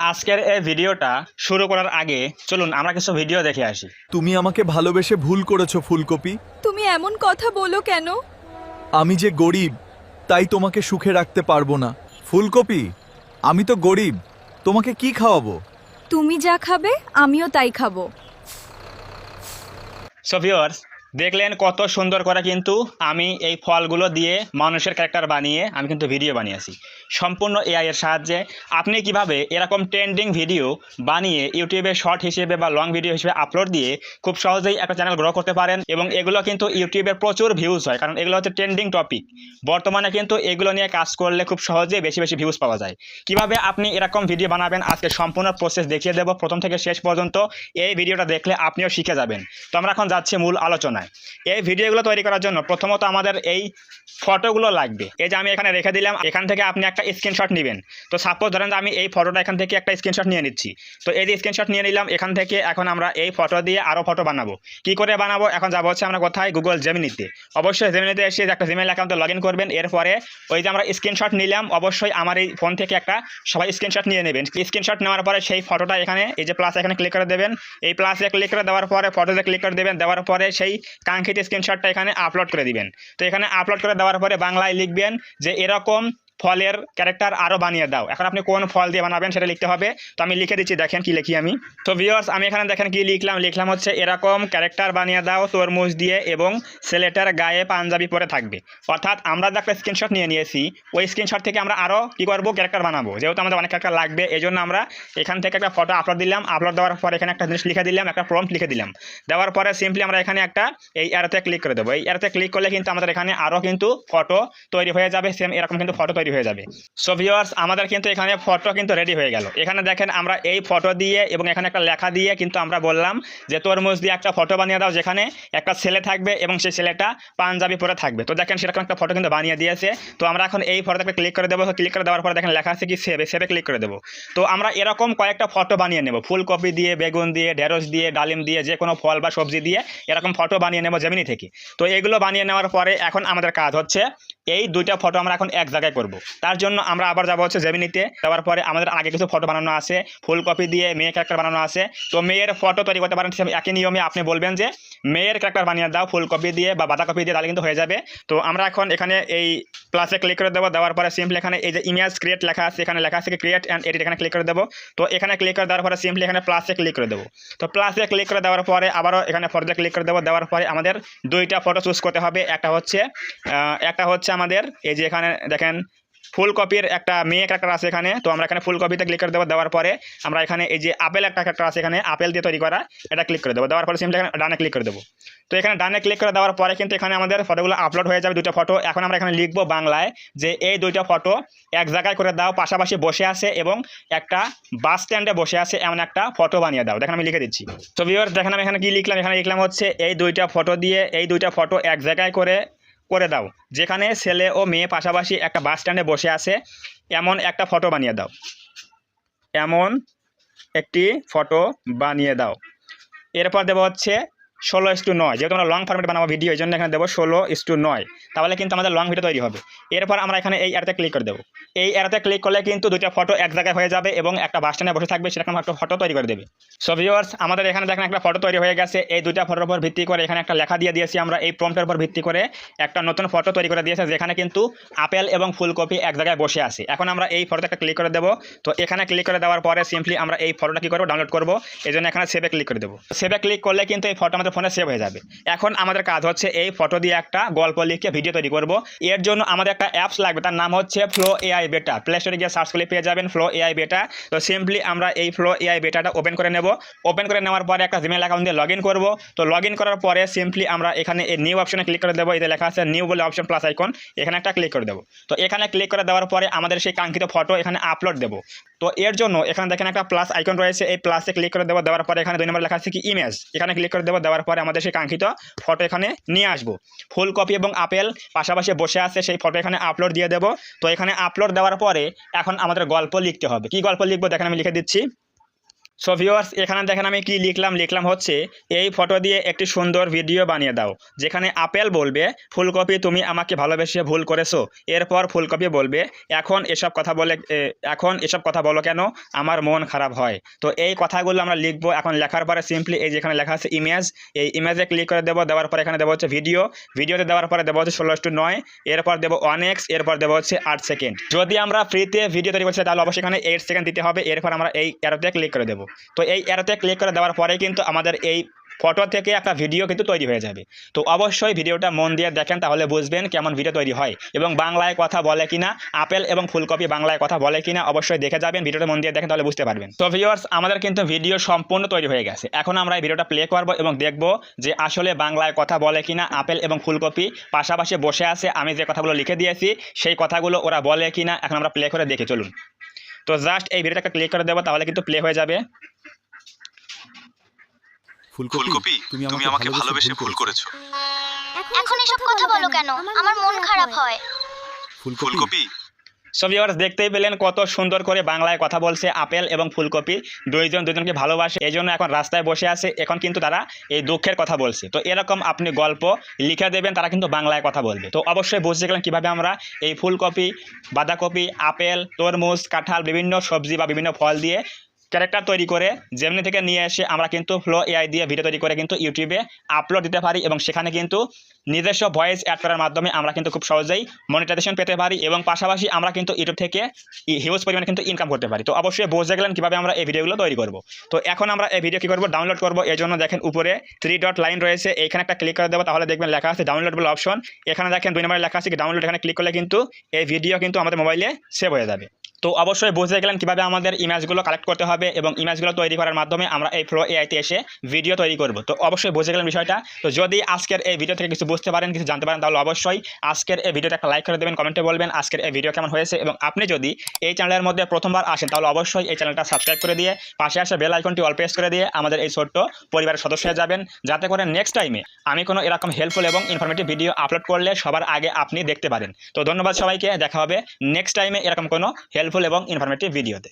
আজকের এই ভিডিওটা শুরু করার আগে চলুন আমরা কিছু ভিডিও দেখে আসি। তুমি আমাকে ভালোবেসে ভুল করেছো ফুলকপি। তুমি এমন কথা বলো কেন? আমি যে গরিব তাই তোমাকে সুখে রাখতে পারবো না। ফুলকপি, আমি তো গরিব, তোমাকে কি খাওয়াবো? তুমি যা খাবে আমিও তাই খাবো। সো ভিউয়ার্স, দেখলেন কত সুন্দর করে কিন্তু আমি এই ফলগুলো দিয়ে মানুষের ক্যারেক্টার বানিয়ে আমি কিন্তু ভিডিও বানিয়েছি সম্পূর্ণ এআই এর সাহায্যে। আপনি কিভাবে এরকম ট্রেন্ডিং ভিডিও বানিয়ে ইউটিউবে শর্ট হিসেবে বা লং ভিডিও হিসেবে আপলোড দিয়ে খুব সহজেই একটা চ্যানেল গ্রো করতে পারেন, এবং এগুলো কিন্তু ইউটিউবে প্রচুর ভিউজ হয়, কারণ এগুলো হচ্ছে ট্রেন্ডিং টপিক। বর্তমানে কিন্তু এগুলো নিয়ে কাজ করলে খুব সহজেই বেশি বেশি ভিউজ পাওয়া যায়। কিভাবে আপনি এরকম ভিডিও বানাবেন আজকে সম্পূর্ণ প্রসেস দেখিয়ে দেবো প্রথম থেকে শেষ পর্যন্ত। এই ভিডিওটা দেখলে আপনিও শিখে যাবেন। তো আমরা এখন যাচ্ছি মূল আলোচনায়। এই ভিডিওগুলো তৈরি করার জন্য প্রথমত আমাদের এই ফটোগুলো লাগবে। এই যে আমি এখানে রেখে দিলাম, এখান থেকে আপনি একটা স্ক্রিনশট নেবেন। তো সাপোজ ধরেন যে আমি এই ফটোটা এখান থেকে একটা স্ক্রিনশট নিয়ে নিচ্ছি। তো এই যে স্ক্রিনশট নিয়ে নিলাম এখান থেকে, এখন আমরা এই ফটো দিয়ে আরও ফটো বানাবো। কি করে বানাবো? এখন যাবো হচ্ছে আমরা কোথায়, গুগল জেমিনিতে। অবশ্যই জেমিনিতে এসে একটা জিমেইল অ্যাকাউন্টে লগ ইন করবেন। এরপরে ওই যে আমরা স্ক্রিনশট নিলাম, অবশ্যই আমার এই ফোন থেকে একটা সবাই স্ক্রিনশট নিয়ে নেবেন। স্ক্রিনশট নেওয়ার পরে সেই ফটোটা এখানে এই যে প্লাস এখানে ক্লিক করে দেবেন। এই প্লাসে ক্লিক করে দেওয়ার পরে ফটোতে ক্লিক করে দেবেন। দেওয়ার পরে সেই কাঙ্ক্ষিত স্ক্রিনশটটা এখানে আপলোড করে দিবেন। তো এখানে আপলোড করে দেওয়ার পরে বাংলায় লিখবেন যে এরকম ফলের ক্যারেক্টার আরও বানিয়ে দাও। এখন আপনি কোন ফল দিয়ে বানাবেন সেটা লিখতে হবে। তো আমি লিখে দিচ্ছি, দেখেন কি লিখি আমি। তো ভিউয়ার্স, আমি এখানে দেখেন কি লিখলাম হচ্ছে এরকম ক্যারেক্টার বানিয়ে দাও তরমুজ দিয়ে এবং ছেলেটার গায়ে পাঞ্জাবি পরে থাকবে। অর্থাৎ আমরা যে একটা স্ক্রিনশট নিয়ে নিয়েছি, ওই স্ক্রিনশট থেকে আমরা আরও কী করবো, ক্যারেক্টার বানাবো। যেহেতু আমাদের অনেক ক্যারেক্টার লাগবে, এই জন্য আমরা এখান থেকে একটা ফটো আপলোড দিলাম। আপলোড দেওয়ার পর এখানে একটা জিনিস লিখে দিলাম, একটা প্রম্পট লিখে দিলাম। দেওয়ার পরে সিম্পলি আমরা এখানে একটা এই অ্যারোতে ক্লিক করে দেবো। এই অ্যারোতে ক্লিক করলে কিন্তু আমাদের এখানে আরও কিন্তু ফটো তৈরি হয়ে যাবে। সেম এরকম কিন্তু ফটো তৈরি হয়ে যাবে। সো ভিউয়ার্স, আমাদের কিন্তু এখানে ফটো কিন্তু রেডি হয়ে গেল। এখানে দেখেন আমরা এই ফটো দিয়ে এবং এখানে একটা লেখা দিয়ে কিন্তু আমরা বললাম যে তরমুজ দিয়ে একটা ফটো বানিয়ে দাও যেখানে একটা ছেলে থাকবে এবং সেই ছেলেটা পাঞ্জাবি পরে থাকবে। তো দেখেন সেরকম একটা ফটো কিন্তু বানিয়ে দিয়েছে। তো আমরা এখন এই ফটোতে ক্লিক করে দেবো। ক্লিক করে দেওয়ার পরে দেখেন লেখা আছে কি সেভে ক্লিক করে দেবো। তো আমরা এরকম কয়েকটা ফটো বানিয়ে নেব, ফুলকপি দিয়ে, বেগুন দিয়ে, ঢেঁড়স দিয়ে, ডালিম দিয়ে, যে কোনো ফল বা সবজি দিয়ে এরকম ফটো বানিয়ে নেব জেমিনি থেকে। তো এগুলো বানিয়ে নেওয়ার পরে এখন আমাদের কাজ হচ্ছে এই দুইটা ফটো আমরা এখন এক জায়গায় করব। তার জন্য আমরা আবার যাবো হচ্ছে জেমিনিতে। যাওয়ার পরে আমাদের আগে কিছু ফটো বানানো আছে, ফুলকপি দিয়ে মেয়ে ক্যারেক্টার বানানো আছে। তো মেয়ের ফটো তৈরি করতে পারেন একই নিয়মে। আপনি বলবেন যে মেয়ের ক্যারেক্টার বানিয়ে দাও ফুলকপি দিয়ে বা বাঁধাকপি দিয়ে, তাহলে কিন্তু হয়ে যাবে। তো আমরা এখন এখানে এই প্লাসে ক্লিক করে দেবো। দেওয়ার পরে সিম্পলি এখানে এই যে ইমেজ ক্রিয়েট লেখা আছে, এখানে লেখা আছে ক্রিয়েট অ্যান্ড এডিট, এখানে ক্লিক করে দেবো। তো এখানে ক্লিক করে দেওয়ার পরে সিম্পলি এখানে প্লাসে ক্লিক করে দেবো। তো প্লাসে ক্লিক করে দেওয়ার পরে আবারও এখানে ফটোতে ক্লিক করে দেবো। দেওয়ার পরে আমাদের দুইটা ফটো চুজ করতে হবে। একটা হচ্ছে আমাদের এই যে এখানে দেখেন ফুলকপির একটা মেয়ে ক্যারেক্টার আছে এখানে। তো আমরা এখানে ফুলকপিতে ক্লিক করে দেবো। দেওয়ার পরে আমরা এখানে এই যে আপেল একটা ক্যারেক্টার আছে এখানে, আপেল দিয়ে তৈরি করা, এটা ক্লিক করে দেবো। দেওয়ার পরে সিম্পলি এখানে ডানে ক্লিক করে দেবো। তো এখানে ডানে ক্লিক করে দেওয়ার পরে কিন্তু এখানে আমাদের ফটোগুলো আপলোড হয়ে যাবে, দুটো ফটো। এখন আমরা এখানে লিখবো বাংলায় যে এই দুইটা ফটো এক জায়গায় করে দাও, পাশাপাশি বসে আছে এবং একটা বাস স্ট্যান্ডে বসে আছে এমন একটা ফটো বানিয়ে দাও। দেখেন আমি লিখে দিচ্ছি। তো ভিউয়ার্স দেখেন আমি এখানে কি লিখলাম, এখানে লিখলাম হচ্ছে এই দুইটা ফটো দিয়ে এই দুইটা ফটো এক জায়গায় করে দাও যেখানে ছেলে ও মেয়ে পাশাপাশি একটা বাস স্ট্যান্ডে বসে আছে এমন একটা ফটো বানিয়ে দাও। এমন একটি ফটো বানিয়ে দাও। এরপর দেবো হচ্ছে 16:9, যেহেতু আমরা লং ফরম্যাট বানাবো ভিডিও, এই জন্য এখানে দেবো 16:9, তাহলে কিন্তু আমাদের লং ভিডিও তৈরি হবে। এরপর আমরা এখানে এই অ্যারোতে ক্লিক করে দেবো। এই অ্যারোতে ক্লিক করলে কিন্তু দুইটা ফটো এক জায়গায় হয়ে যাবে এবং একটা বাস স্ট্যান্ডে বসে থাকবে, সেরকম একটা ফটো তৈরি করে দেবে। সো ভিউয়ার্স, আমাদের এখানে দেখেন একটা ফটো তৈরি হয়ে গেছে। এই দুইটা ফটোর উপর ভিত্তি করে এখানে একটা লেখা দিয়ে দিয়েছি আমরা, এই প্রম্পটের উপর ভিত্তি করে একটা নতুন ফটো তৈরি করে দিয়েছে যেখানে কিন্তু আপেল এবং ফুলকপি এক জায়গায় বসে আছে। এখন আমরা এই ফটোতে একটা ক্লিক করে দেবো। তো এখানে ক্লিক করে দেওয়ার পরে সিম্পলি আমরা এই ফটোটা কী করবো, ডাউনলোড করবো। এই জন্য এখানে সেভে ক্লিক করে দেবো। সেভে ক্লিক করলে কিন্তু এই ফটো আমাদের ফোনে সেভ হয়ে যাবে। এখন আমাদের কাজ হচ্ছে এই ফটো দিয়ে একটা গল্প লিখে ভিডিও তৈরি করব। এর জন্য আমাদের একটা অ্যাপস লাগবে, তার নাম হচ্ছে ফ্লো এআই বেটা। প্লে স্টোরে গিয়ে সার্চ করলে পেয়ে যাবেন ফ্লো এআই বেটা। তো সিম্পলি আমরা এই ফ্লো এআই বেটাটা ওপেন করে নেব। ওপেন করে নেওয়ার পরে একটা জিমেইল অ্যাকাউন্ট দিয়ে লগ ইন করবো। তো লগ ইন করার পরে সিম্পলি আমরা এখানে এই নিউ অপশনে ক্লিক করে দেবো। এতে লেখা আছে নিউ বলে অপশন প্লাস আইকন, এখানে একটা ক্লিক করে দেবো। তো এখানে ক্লিক করে দেওয়ার পরে আমাদের সেই কাঙ্ক্ষিত ফটো এখানে আপলোড দেবো। তো এর জন্য এখানে দেখেন একটা প্লাস আইকন রয়েছে, এই প্লাসে ক্লিক করে দেবো। দেওয়ার পরে এখানে 2 নম্বর লেখা আছে কি ইমেজ, এখানে ক্লিক করে দেবো। দেওয়ার পরে আমাদের সেই কাঙ্ক্ষিত ফটো এখানে নিয়ে আসবো। ফুলকপি এবং আপেল পাশাপাশি বসে আছে সেই ফটো এখানে আপলোড দিয়ে দেবো। তো এখানে আপলোড দেওয়ার পরে এখন আমাদের গল্প লিখতে হবে। কি গল্প লিখবো দেখেন আমি লিখে দিচ্ছি। সো ভিউয়ার্স, এখানে দেখেন আমি কি লিখলাম হচ্ছে এই ফটো দিয়ে একটি সুন্দর ভিডিও বানিয়ে দাও, যেখানে আপেল বলবে ফুলকপি তুমি আমাকে ভালোবেসে ভুল করেছো। এরপর ফুলকপি বলবে এখন এসব কথা বলো কেন, আমার মন খারাপ হয়। তো এই কথাগুলো আমরা লিখবো। এখন লেখার পরে সিম্পলি এই যেখানে লেখা আছে ইমেজ, এই ইমেজে ক্লিক করে দেবো। দেওয়ার পরে এখানে দেবো হচ্ছে ভিডিওতে দেওয়ার পরে দেবো হচ্ছে 16:9, এরপর দেবো 1x, এরপর দেবো হচ্ছে 8 সেকেন্ড। যদি আমরা ফ্রিতে ভিডিও তৈরি করছি তাহলে অবশ্যই এখানে 8 সেকেন্ড দিতে হবে। এরপর আমরা এই অ্যারোতে ক্লিক করে দেবো। তো এই অ্যারোতে ক্লিক করে দেওয়ার পরে কিন্তু আমাদের এই ফটো থেকে একটা ভিডিও কিন্তু তৈরি হয়ে যাবে। তো অবশ্যই ভিডিওটা মন দিয়ে দেখেন, তাহলে বুঝবেন কেমন ভিডিও তৈরি হয় এবং বাংলায় কথা বলে কিনা, আপেল এবং ফুলকপি বাংলায় কথা বলে কিনা অবশ্যই দেখে যাবেন। ভিডিওটা মন দিয়ে দেখেন, তাহলে বুঝতে পারবেন। তো ভিউয়ার্স, আমাদের কিন্তু ভিডিও সম্পূর্ণ তৈরি হয়ে গেছে। এখন আমরা এই ভিডিওটা প্লে করব এবং দেখব যে আসলে বাংলায় কথা বলে কিনা। আপেল এবং ফুলকপি পাশাপাশি বসে আছে, আমি যে কথাগুলো লিখে দিয়েছি সেই কথাগুলো ওরা বলে কিনা এখন আমরা প্লে করে দেখে চলুন। তো জাস্ট এই ভিডিওটাকে ক্লিক করে দেবো, তাহলে কিন্তু প্লে হয়ে যাবে। ফুলকপি তুমি আমাকে ভালোবেসে ভুল করেছো। এখন এসব কথা বলো কেন, আমার মন খারাপ হয়। ফুলকপি সো ভিউয়ার্স, দেখতেই পেলেন কত সুন্দর করে বাংলায় কথা বলছে আপেল এবং ফুলকপি। দুজনকে ভালোবাসে, এই জন্য এখন রাস্তায় বসে আছে। এখন কিন্তু তারা এই দুঃখের কথা বলছে। তো এরকম আপনি গল্প লিখে দেবেন, তারা কিন্তু বাংলায় কথা বলবে। তো অবশ্যই বুঝতে গেলেন কীভাবে আমরা এই ফুলকপি, বাঁধাকপি, আপেল, তরমুজ, কাঁঠাল, বিভিন্ন সবজি বা বিভিন্ন ফল দিয়ে ক্যারেক্টার তৈরি করে যেমনি থেকে নিয়ে এসে আমরা কিন্তু ফ্লো এআই দিয়ে ভিডিও তৈরি করে কিন্তু ইউটিউবে আপলোড দিতে পারি এবং সেখানে কিন্তু নিজস্ব ভয়েস অ্যাড করার মাধ্যমে আমরা কিন্তু খুব সহজেই মনিটাইজেশন পেতে পারি এবং পাশাপাশি আমরা কিন্তু ইউটিউব থেকে হিউজ পরিমাণে কিন্তু ইনকাম করতে পারি। তো অবশ্যই বুঝতে গেলেন কীভাবে আমরা এই ভিডিওগুলো তৈরি করব। তো এখন আমরা এই ভিডিও কী করবো, ডাউনলোড করবো। এই জন্য দেখেন উপরে 3 ডট লাইন রয়েছে, এইখানে একটা ক্লিক করে দেবো, তাহলে দেখবেন লেখা আছে ডাউনলোড বলে অপশন। এখানে দেখেন 2 নম্বরে লেখা আছে কি ডাউনলোড, এখানে ক্লিক করলে কিন্তু এই ভিডিও কিন্তু আমাদের মোবাইলে সেভ হয়ে যাবে। তো অবশ্যই বুঝতে গেলেন কীভাবে আমাদের ইমেজগুলো কালেক্ট করতে হবে এবং ইমেজগুলো তৈরি করার মাধ্যমে আমরা এই ফ্লো এআইতে এসে ভিডিও তৈরি করব। তো অবশ্যই বুঝে গেলেন বিষয়টা। তো যদি আজকের এই ভিডিও থেকে কিছু বুঝতে পারেন, কিছু জানতে পারেন, তাহলে অবশ্যই আজকের এই ভিডিওতে একটা লাইক করে দেবেন, কমেন্টে বলবেন আজকের এই ভিডিও কেমন হয়েছে। এবং আপনি যদি এই চ্যানেলের মধ্যে প্রথমবার আসেন তাহলে অবশ্যই এই চ্যানেলটা সাবস্ক্রাইব করে দিয়ে পাশে আসা বেল আইকনটি অল প্রেস করে দিয়ে আমাদের এই ছোট্ট পরিবারের সদস্য হয়ে যাবেন, যাতে করে নেক্সট টাইমে আমি কোনো এরকম হেল্পফুল এবং ইনফরমেটিভ ভিডিও আপলোড করলে সবার আগে আপনি দেখতে পারেন। তো ধন্যবাদ সবাইকে, দেখা হবে নেক্সট টাইমে এরকম কোনো হেল্পফুল এবং ইনফরমেটিভ ভিডিওতে।